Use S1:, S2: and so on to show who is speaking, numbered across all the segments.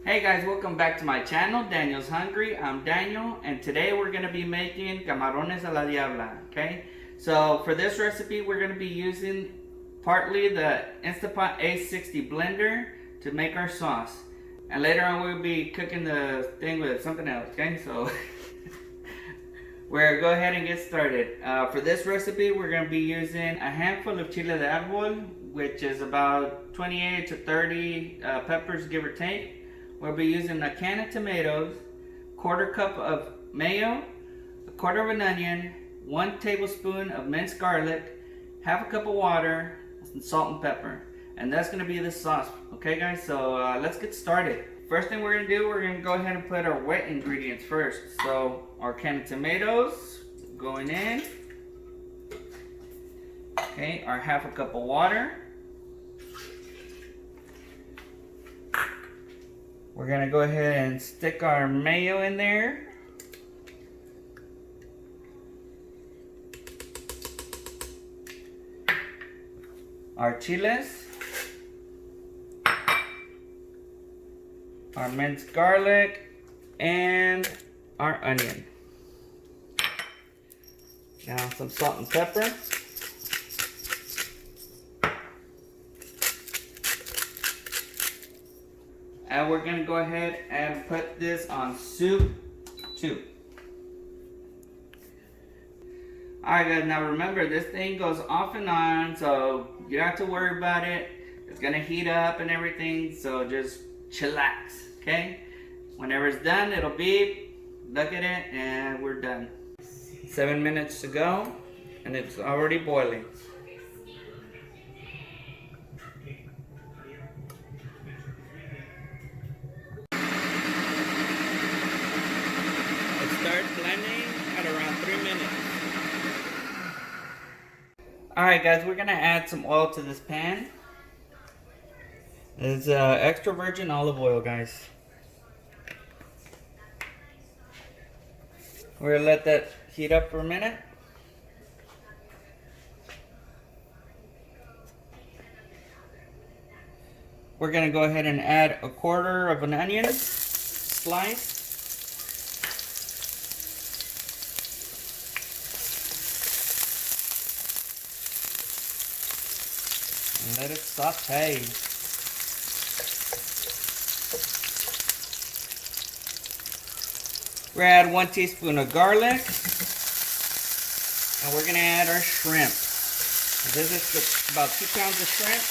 S1: Hey guys, welcome back to my channel, Daniel's Hungry. I'm Daniel, and today we're going to be making camaronesaladiabla, okay? So for this recipe, we're going to be using partly the Instapot A60 blender to make our sauce. And later on, we'll be cooking the thing with something else, okay? So we're go ahead and get started. For this recipe, we're going to be using a handful of chile de arbol, which is about 28 to 30 peppers, give or take. We'll be using a can of tomatoes, quarter cup of mayo, a quarter of an onion, 1 tablespoon of minced garlic, half a cup of water, some salt and pepper. And that's going to be the sauce. Okay guys, so let's get started. First thing we're going to do, we're going to go ahead and put our wet ingredients first. So our can of tomatoes going in. Okay, our half a cup of water. We're gonna go ahead and stick our mayo in there. Our chiles. Our minced garlic. And our onion. Now some salt and pepper. And we're going to go ahead and put this on soup 2. Alright guys, now remember this thing goes off and on, so you don't have to worry about it. It's going to heat up and everything, so just chillax, okay? Whenever it's done, it'll beep, look at it, and we're done. 7 minutes to go, and it's already boiling. Start blending at around 3 minutes. Alright guys, we're going to add some oil to this pan. It's extra virgin olive oil, guys. We're going to let that heat up for a minute. We're going to go ahead and add a quarter of an onion slice. And let it saute. We're going to add 1 teaspoon of garlic. And we're going to add our shrimp. This is about 2 pounds of shrimp.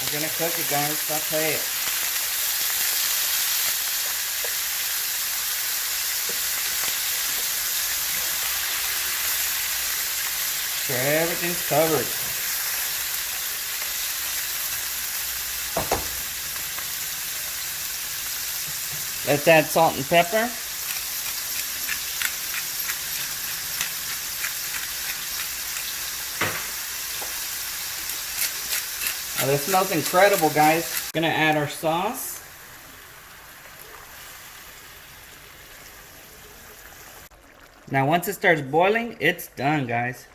S1: We're going to cook it, guys. Saute it. Sure, everything's covered. Let's add salt and pepper. Oh, this smells incredible, guys. Gonna add our sauce. Now, once it starts boiling, it's done, guys.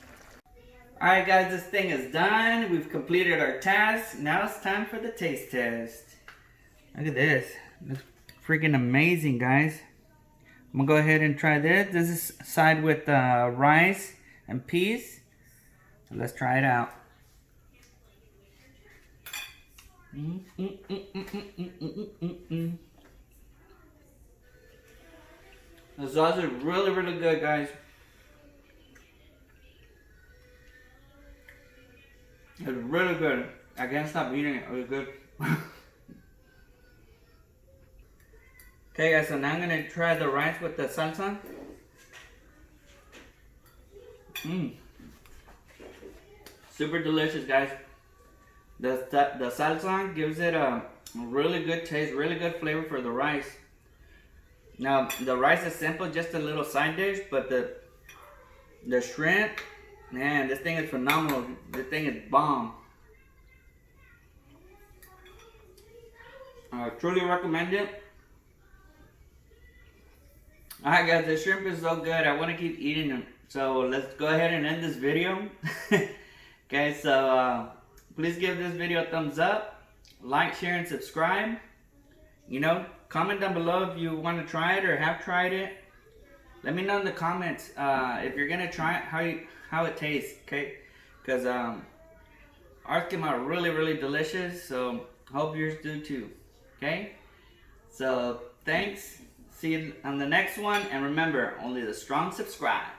S1: Alright guys, this thing is done. We've completed our task. Now it's time for the taste test. Look at this. Looks freaking amazing, guys. I'm going to go ahead and try this. This is side with rice and peas. So let's try it out. The sauce is really, really good, guys. It's really good. I can't stop eating it. It's good. Okay guys, so now I'm gonna try the rice with the salsa. Super delicious, guys. The salsa gives it a really good taste, really good flavor for the rice. Now the rice is simple, just a little side dish, but the shrimp, man, this thing is phenomenal. This thing is bomb. I truly recommend it. Alright guys, the shrimp is so good. I want to keep eating them. So let's go ahead and end this video. Okay, so please give this video a thumbs up. like, share, and subscribe. You know, comment down below if you want to try it or have tried it. Let me know in the comments if you're gonna try it, how it tastes, okay? Because ours came out really delicious, so hope yours do too, okay? So thanks. See you on the next one, and remember, only the strong subscribe.